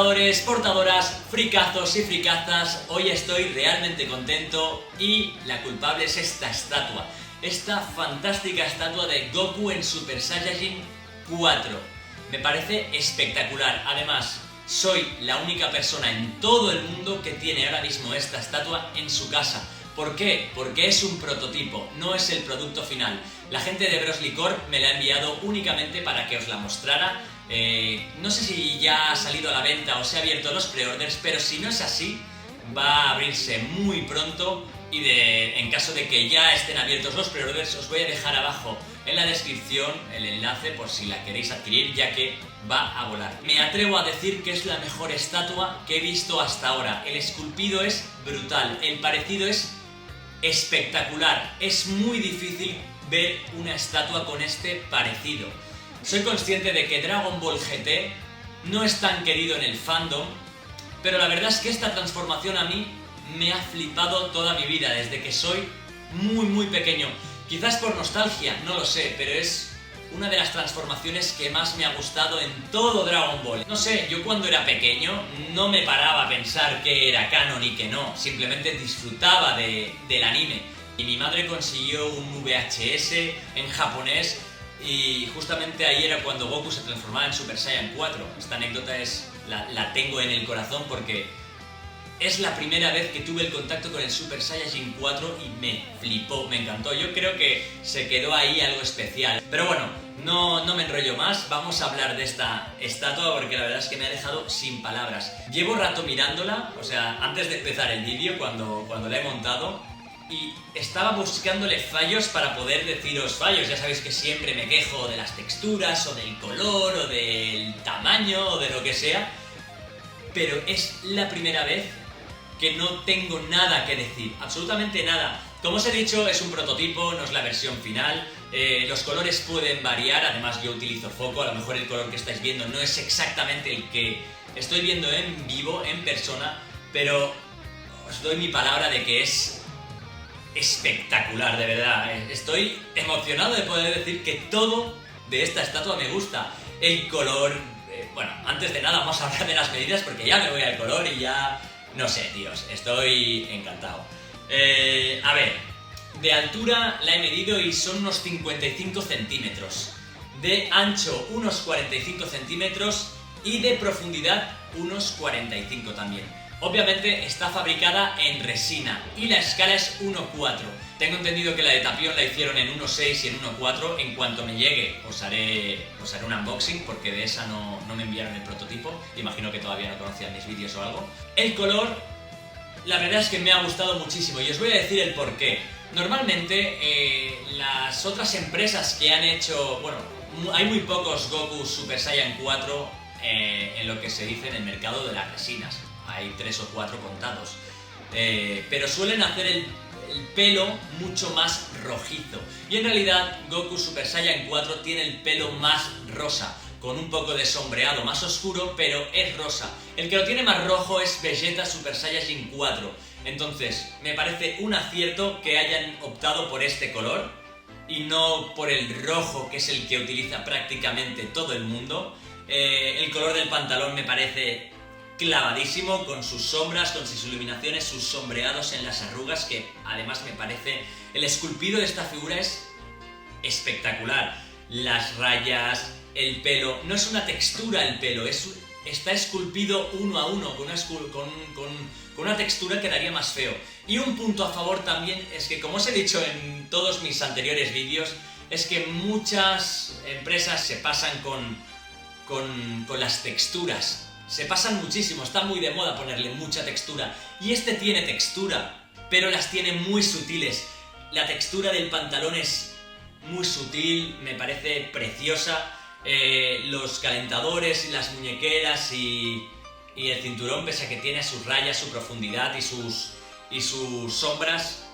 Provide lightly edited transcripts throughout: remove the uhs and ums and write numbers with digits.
portadores, portadoras, fricazos y fricazas, hoy estoy realmente contento y la culpable es esta estatua. Esta fantástica estatua de Goku en Super Saiyajin 4. Me parece espectacular. Además, soy la única persona en todo el mundo que tiene ahora mismo esta estatua en su casa. ¿Por qué? Porque es un prototipo, no es el producto final. La gente de Bros Licor me la ha enviado únicamente para que os la mostrara. No sé si ya ha salido a la venta o se ha abierto los pre-orders, pero si no es así, va a abrirse muy pronto y en caso de que ya estén abiertos los pre-orders, os voy a dejar abajo en la descripción el enlace por si la queréis adquirir, ya que va a volar. Me atrevo a decir que es la mejor estatua que he visto hasta ahora. El esculpido es brutal, el parecido es espectacular. Es muy difícil ver una estatua con este parecido. Soy consciente de que Dragon Ball GT no es tan querido en el fandom, pero la verdad es que esta transformación a mí me ha flipado toda mi vida, desde que soy muy pequeño. Quizás por nostalgia, no lo sé, pero es una de las transformaciones que más me ha gustado en todo Dragon Ball. No sé, yo cuando era pequeño no me paraba a pensar que era canon y que no, simplemente disfrutaba del anime. Y mi madre consiguió un VHS en japonés y justamente ahí era cuando Goku se transformaba en Super Saiyan 4. Esta anécdota la tengo en el corazón porque es la primera vez que tuve el contacto con el Super Saiyajin 4 y me flipó, me encantó. Yo creo que se quedó ahí algo especial. Pero bueno, no me enrollo más, vamos a hablar de esta estatua porque la verdad es que me ha dejado sin palabras. Llevo rato mirándola, o sea, antes de empezar el vídeo, cuando la he montado, y estaba buscándole fallos para poder deciros fallos. Ya sabéis que siempre me quejo de las texturas, o del color, o del tamaño, o de lo que sea, pero es la primera vez que no tengo nada que decir, absolutamente nada. Como os he dicho, es un prototipo, no es la versión final. Los colores pueden variar, además yo utilizo foco, a lo mejor el color que estáis viendo no es exactamente el que estoy viendo en vivo, en persona, pero os doy mi palabra de que es espectacular, de verdad. Estoy emocionado de poder decir que todo de esta estatua me gusta. El color, bueno, antes de nada vamos a hablar de las medidas porque ya me voy al color y ya... No sé, tíos, estoy encantado. A ver, de altura la he medido y son unos 55 centímetros. De ancho unos 45 centímetros y de profundidad unos 45 también. Obviamente está fabricada en resina y la escala es 1:4. Tengo entendido que la de Tapión la hicieron en 1:6 y en 1:4. En cuanto me llegue os haré un unboxing porque de esa no me enviaron el prototipo. Imagino que todavía no conocían mis vídeos o algo. El color, la verdad es que me ha gustado muchísimo y os voy a decir el porqué. Normalmente las otras empresas que han hecho... Bueno, hay muy pocos Goku Super Saiyan 4 en lo que se dice en el mercado de las resinas. Hay 3 o 4 contados, pero suelen hacer el pelo mucho más rojizo y en realidad Goku Super Saiyan 4 tiene el pelo más rosa, con un poco de sombreado más oscuro, pero es rosa. El que lo tiene más rojo es Vegeta Super Saiyajin 4, entonces me parece un acierto que hayan optado por este color y no por el rojo, que es el que utiliza prácticamente todo el mundo. El color del pantalón me parece clavadísimo, con sus sombras, con sus iluminaciones, sus sombreados en las arrugas, que además me parece... El esculpido de esta figura es espectacular. Las rayas, el pelo... No es una textura el pelo, está esculpido uno a uno, con una textura que daría más feo. Y un punto a favor también es que, como os he dicho en todos mis anteriores vídeos, es que muchas empresas se pasan con las texturas. Se pasan muchísimo, está muy de moda ponerle mucha textura. Y este tiene textura, pero las tiene muy sutiles. La textura del pantalón es muy sutil, me parece preciosa. Los calentadores y las muñequeras y el cinturón, pese a que tiene sus rayas, su profundidad y sus sombras,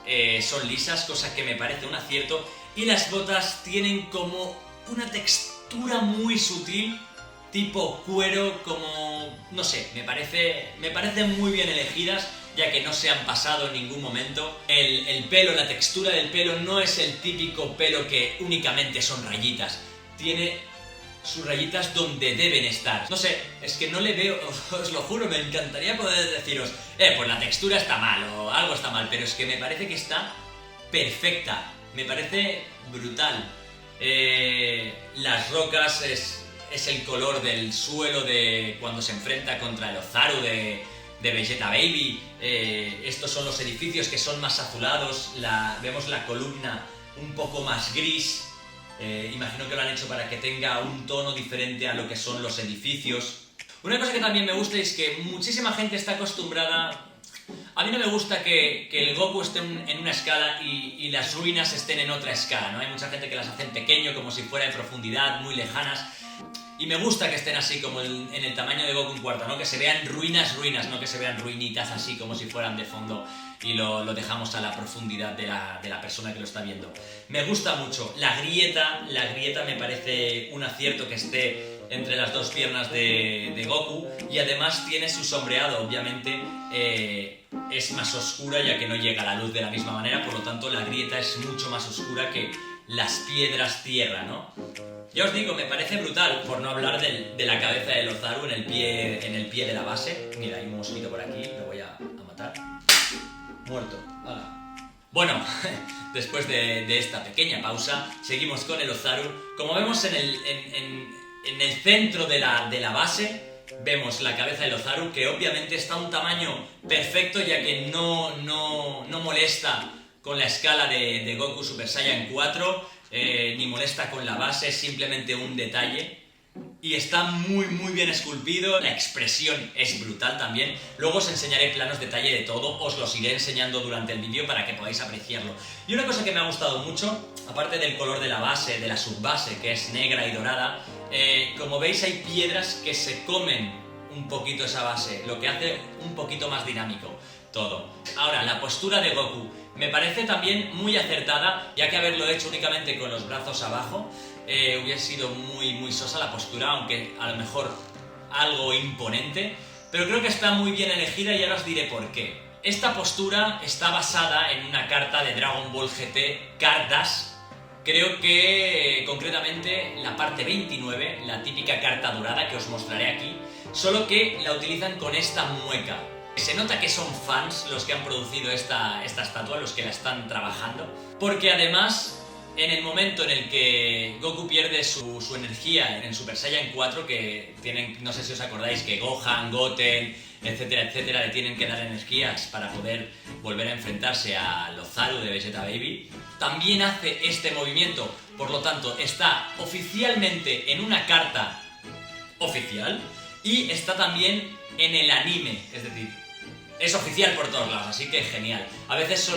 son lisas, cosa que me parece un acierto. Y las botas tienen como una textura muy sutil, tipo cuero, como... no sé, me parecen muy bien elegidas, ya que no se han pasado en ningún momento. El pelo, la textura del pelo no es el típico pelo que únicamente son rayitas. Tiene sus rayitas donde deben estar. No sé, es que no le veo, os lo juro, me encantaría poder deciros, pues la textura está mal o algo está mal, pero es que me parece que está perfecta, me parece brutal. Las rocas es el color del suelo de cuando se enfrenta contra el Ozaru de Vegeta Baby. Estos son los edificios que son más azulados, vemos la columna un poco más gris. Imagino que lo han hecho para que tenga un tono diferente a lo que son los edificios. Una cosa que también me gusta es que muchísima gente está acostumbrada... A mí no me gusta que el Goku esté en una escala y las ruinas estén en otra escala, ¿no? Hay mucha gente que las hace en pequeño, como si fuera de profundidad, muy lejanas. Y me gusta que estén así, como en el tamaño de Goku en cuarta, ¿no? Que se vean ruinas, no que se vean ruinitas así, como si fueran de fondo y lo dejamos a la profundidad de la persona que lo está viendo. Me gusta mucho. La grieta me parece un acierto que esté entre las dos piernas de Goku, y además tiene su sombreado, obviamente es más oscura ya que no llega la luz de la misma manera, por lo tanto la grieta es mucho más oscura que las piedras tierra, ¿no? Ya os digo, me parece brutal, por no hablar de la cabeza del Ozaru en el pie de la base. Mira, hay un mosquito por aquí, lo voy a matar. Muerto. ¡Hala! Bueno, después de esta pequeña pausa, seguimos con el Ozaru. Como vemos en el centro de la base, vemos la cabeza del Ozaru, que obviamente está a un tamaño perfecto, ya que no molesta con la escala de Goku Super Saiyan 4, ni molesta con la base, es simplemente un detalle. Y está muy bien esculpido, la expresión es brutal también. Luego os enseñaré planos detalle de todo, os los iré enseñando durante el vídeo para que podáis apreciarlo. Y una cosa que me ha gustado mucho, aparte del color de la base, de la subbase, que es negra y dorada, como veis hay piedras que se comen un poquito esa base, lo que hace un poquito más dinámico todo. Ahora, la postura de Goku me parece también muy acertada, ya que haberlo hecho únicamente con los brazos abajo hubiera sido muy sosa la postura, aunque a lo mejor algo imponente, pero creo que está muy bien elegida y ahora os diré por qué. Esta postura está basada en una carta de Dragon Ball GT Cartas. Creo que concretamente la parte 29, la típica carta dorada que os mostraré aquí, solo que la utilizan con esta mueca. Se nota que son fans los que han producido esta estatua, los que la están trabajando, porque además en el momento en el que Goku pierde su energía en Super Saiyan 4, que tienen, no sé si os acordáis, que Gohan, Goten, etcétera, le tienen que dar energías para poder volver a enfrentarse a Ozaru de Vegeta Baby, también hace este movimiento, por lo tanto está oficialmente en una carta oficial y está también en el anime, es decir, es oficial por todos lados, así que genial. A veces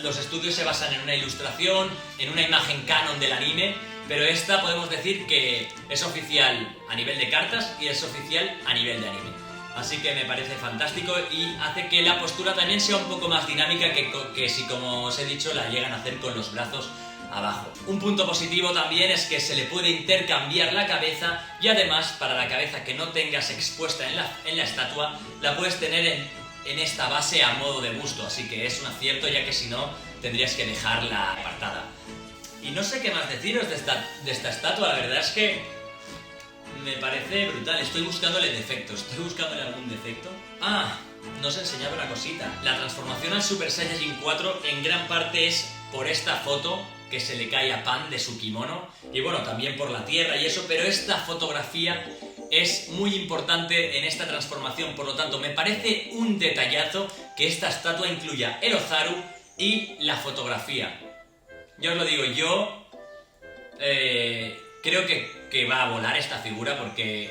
los estudios se basan en una ilustración, en una imagen canon del anime, pero esta podemos decir que es oficial a nivel de cartas y es oficial a nivel de anime. Así que me parece fantástico y hace que la postura también sea un poco más dinámica que si, como os he dicho, la llegan a hacer con los brazos abajo. Un punto positivo también es que se le puede intercambiar la cabeza y además para la cabeza que no tengas expuesta en la estatua, la puedes tener en esta base a modo de busto, así que es un acierto, ya que si no tendrías que dejarla apartada. Y no sé qué más deciros de esta estatua, la verdad es que me parece brutal. Estoy buscándole defectos, estoy buscándole algún defecto. No os he enseñado una cosita. La transformación al Super Saiyajin 4 en gran parte es por esta foto que se le cae a Pan de su kimono, y bueno, también por la tierra y eso, pero esta fotografía es muy importante en esta transformación, por lo tanto me parece un detallazo que esta estatua incluya el Ozaru y la fotografía. Ya os lo digo, yo creo que va a volar esta figura porque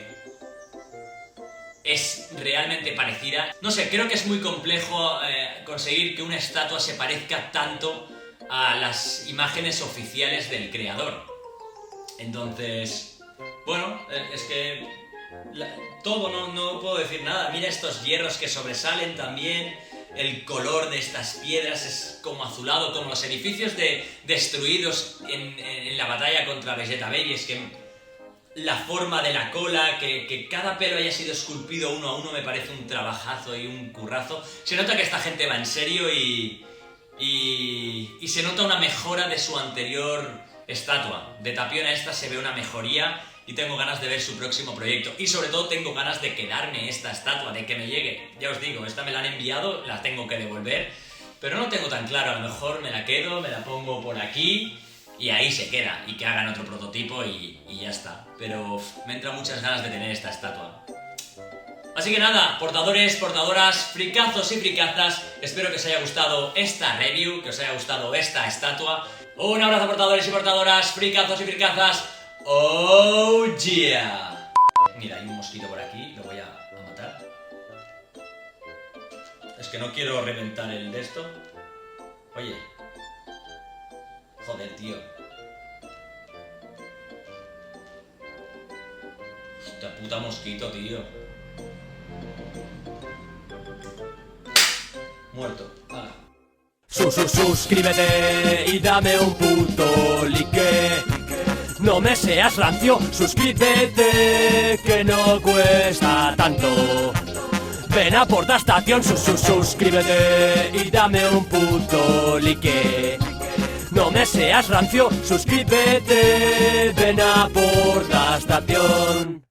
es realmente parecida. No sé, creo que es muy complejo conseguir que una estatua se parezca tanto a las imágenes oficiales del creador. Entonces, bueno, es que todo, no puedo decir nada. Mira estos hierros que sobresalen también. El color de estas piedras es como azulado, como los edificios destruidos en la batalla contra Vegeta Baby. Es que la forma de la cola, que cada pelo haya sido esculpido uno a uno, me parece un trabajazo y un currazo. Se nota que esta gente va en serio y y se nota una mejora de su anterior estatua. De Tapión a esta se ve una mejoría y tengo ganas de ver su próximo proyecto. Y sobre todo tengo ganas de quedarme esta estatua, de que me llegue. Ya os digo, esta me la han enviado, la tengo que devolver, pero no tengo tan claro. A lo mejor me la quedo, me la pongo por aquí y ahí se queda. Y que hagan otro prototipo y ya está. Pero me entran muchas ganas de tener esta estatua. Así que nada, portadores, portadoras, fricazos y fricazas, espero que os haya gustado esta review, que os haya gustado esta estatua. Un abrazo, portadores y portadoras, fricazos y fricazas. ¡Oh, yeah! Mira, hay un mosquito por aquí, lo voy a matar. Es que no quiero reventar el de esto. Oye. Joder, tío. Hostia puta mosquito, tío. Muerto. Ah. Suscríbete y dame un puto like. No me seas rancio, suscríbete que no cuesta tanto. Ven a Portastación, suscríbete y dame un puto like. No me seas rancio, suscríbete, ven a Portastación.